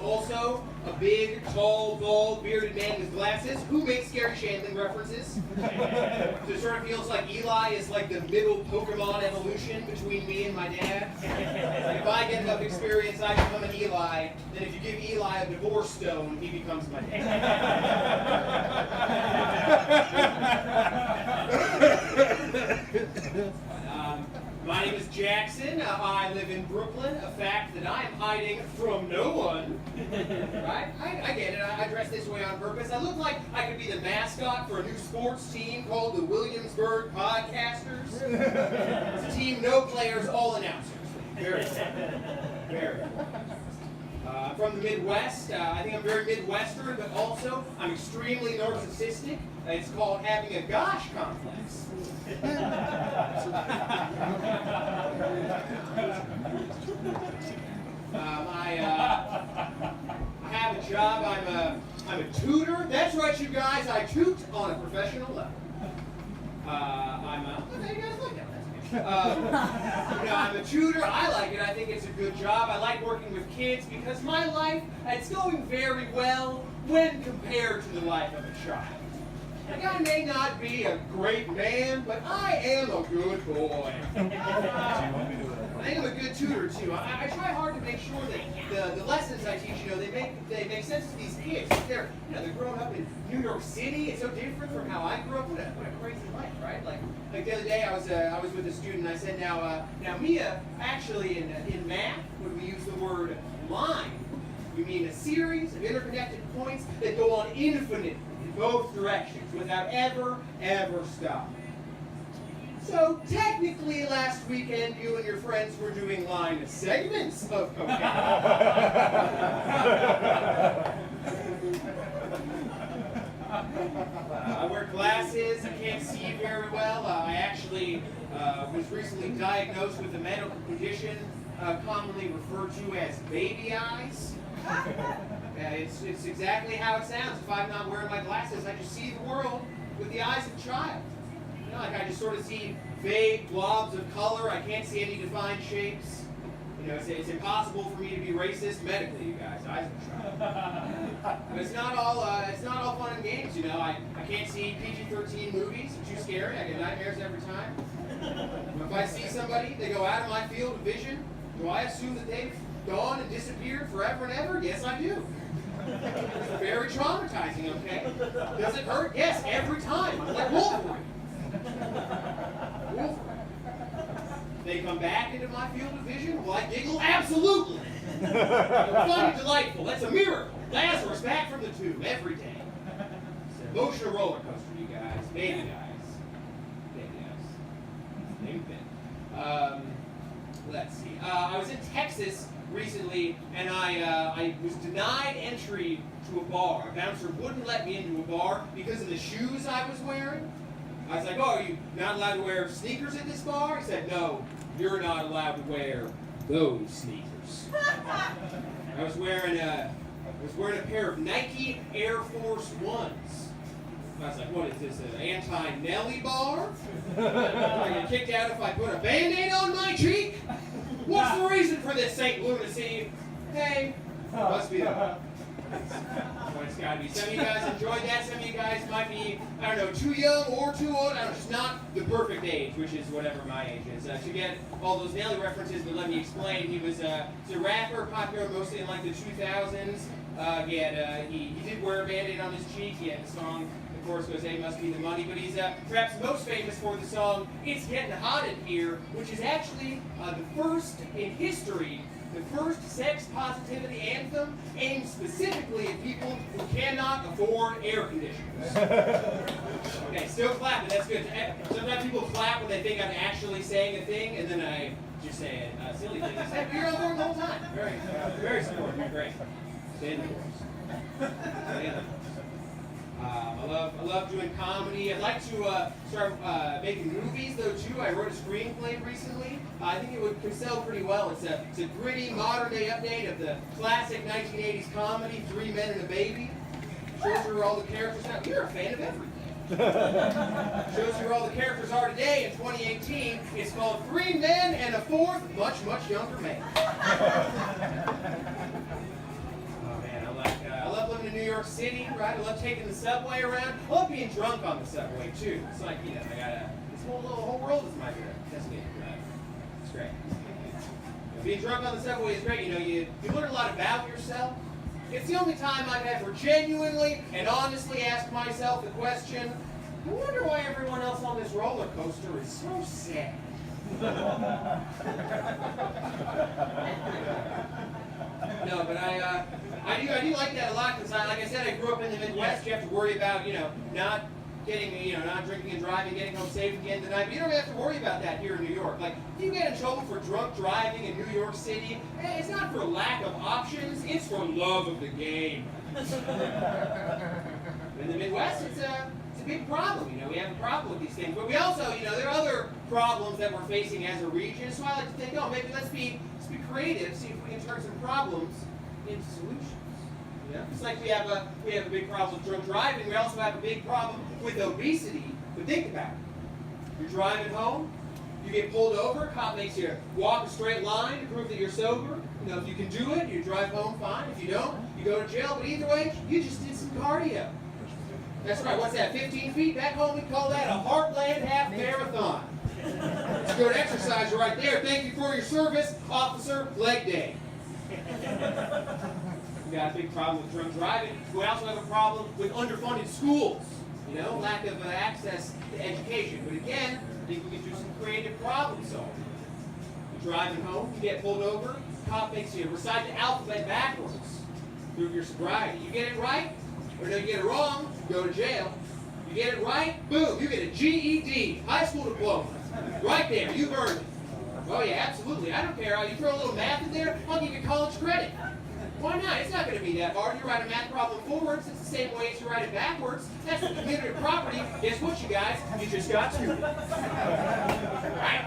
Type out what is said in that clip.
also a big, tall, bald, bearded man with glasses who makes Scary Shandling references. So it sort of feels like Eli is like the middle Pokemon evolution between me and my dad. Like if I get enough experience, I become an Eli. Then if you give Eli a divorce stone, he becomes my dad. My name is Jackson. I live in Brooklyn, a fact that I am hiding from no one. Right? I get it. I dress this way on purpose. I look like I could be the mascot for a new sports team called the Williamsburg Podcasters. It's a team, no players, all announcers. Very cool. Very cool. I'm from the Midwest. I think I'm very Midwestern, but also I'm extremely narcissistic. It's called having a gosh complex. I have a job. I'm a tutor. That's right, you guys. I toot on a professional level. Okay, you guys like that. I'm a tutor. I like it. I think it's a good job. I like working with kids because my life, it's going very well when compared to the life of a child. Like, I may not be a great man, but I am a good boy. I think I'm a good tutor too. I try hard to make sure that the lessons I teach, they make sense to these kids. They're growing up in New York City. It's so different from how I grew up. What a crazy life, right? Like the other day, I was with a student. And I said, now Mia, actually in math, when we use the word line, we mean a series of interconnected points that go on infinitely in both directions without ever stopping. So technically last weekend you and your friends were doing line segments of cocaine. I wear glasses, I can't see very well. I actually was recently diagnosed with a medical condition commonly referred to as baby eyes. It's exactly how it sounds. If I'm not wearing my glasses, I just see the world with the eyes of a child. Like I just sort of see vague blobs of color. I can't see any defined shapes. It's impossible for me to be racist medically, you guys. Eyes of a child. But it's not all fun and games. I can't see PG-13 movies. They're too scary. I get nightmares every time. If I see somebody, they go out of my field of vision. Do I assume that they've gone and disappeared forever and ever? Yes, I do. It's very traumatizing, okay? Does it hurt? Yes, every time. I'm like Wolverine. They come back into my field of vision? Will I giggle? Absolutely! They're fun and delightful. That's a miracle. Lazarus back from the tomb every day. It's an emotional roller coaster, you guys. Baby guys. Same thing. Let's see. I was in Texas recently, and I was denied entry to a bar. A bouncer wouldn't let me into a bar because of the shoes I was wearing. I was like, oh, are you not allowed to wear sneakers at this bar? He said, no, you're not allowed to wear those sneakers. I was wearing a pair of Nike Air Force Ones. I was like, what is this, an anti-Nelly bar? I get kicked out if I put a Band-Aid on my cheek? What's the reason for this St. Lunacy? Hey, must be the... It's got to be. Some of you guys enjoyed that. Some of you guys might be, I don't know, too young or too old. I don't know, just not the perfect age, which is whatever my age is. To get all those Nelly references, but let me explain. He was a rapper, popular mostly in like the 2000s. He did wear a Band-Aid on his cheek. He had the song, of course, goes, "Hey, must be the money." But he's perhaps most famous for the song "It's Getting Hot in Here," which is actually the first in history. The first sex positivity anthem aimed specifically at people who cannot afford air conditioners. Okay, still clapping, that's good. Sometimes people clap when they think I'm actually saying a thing, and then I just say a silly thing. They say, you're on board the whole time. Very supportive, great. Stay in the course. I love doing comedy. I'd like to start making movies, though, too. I wrote a screenplay recently. I think it would sell pretty well. It's a gritty, modern-day update of the classic 1980s comedy, Three Men and a Baby. Shows you where all the characters are. You're a fan of everything. Shows you where all the characters are today in 2018. It's called Three Men and a Fourth, much, much younger man. New York City, right? I love taking the subway around. I love being drunk on the subway too. It's like, you know, this whole world is my destination. It's great. Being drunk on the subway is great. You know, you learn a lot about yourself. It's the only time I've ever genuinely and honestly asked myself the question, I wonder why everyone else on this roller coaster is so sad. No, but I do like that a lot because, like I said, I grew up in the Midwest. You have to worry about, you know, not drinking and driving, getting home safe at the end of the night. But you don't have to worry about that here in New York. Like, if you get in trouble for drunk driving in New York City, it's not for lack of options, it's for love of the game. In the Midwest, it's a big problem. You know, we have a problem with these things. But we also, you know, there are other problems that we're facing as a region. So I like to think, oh, maybe let's be creative, see if we can turn some problems into solutions. Yeah. It's like we have a big problem with drunk driving. We also have a big problem with obesity. But think about it. You're driving home, you get pulled over, cop makes you walk a straight line to prove that you're sober. You know, if you can do it, you drive home fine. If you don't, you go to jail. But either way, you just did some cardio. That's right. What's that? 15 feet? Back home, we call that a Heartland Half Marathon. It's a good exercise right there. Thank you for your service, Officer Leg Day. We got a big problem with drunk driving. We also have a problem with underfunded schools. You know, lack of access to education. But again, I think we can do some creative problem solving. You're driving home, you get pulled over, cop makes you recite the alphabet backwards. Prove your sobriety. You get it right, or no, you get it wrong, go to jail. You get it right, boom, you get a GED, high school diploma. Right there, you've earned it. Oh yeah, absolutely. I don't care. You throw a little math in there, I'll give you college credit. Why not? It's not going to be that hard. You write a math problem forwards, it's the same way as you write it backwards. That's the community property. Guess what, you guys? You just got to. Right?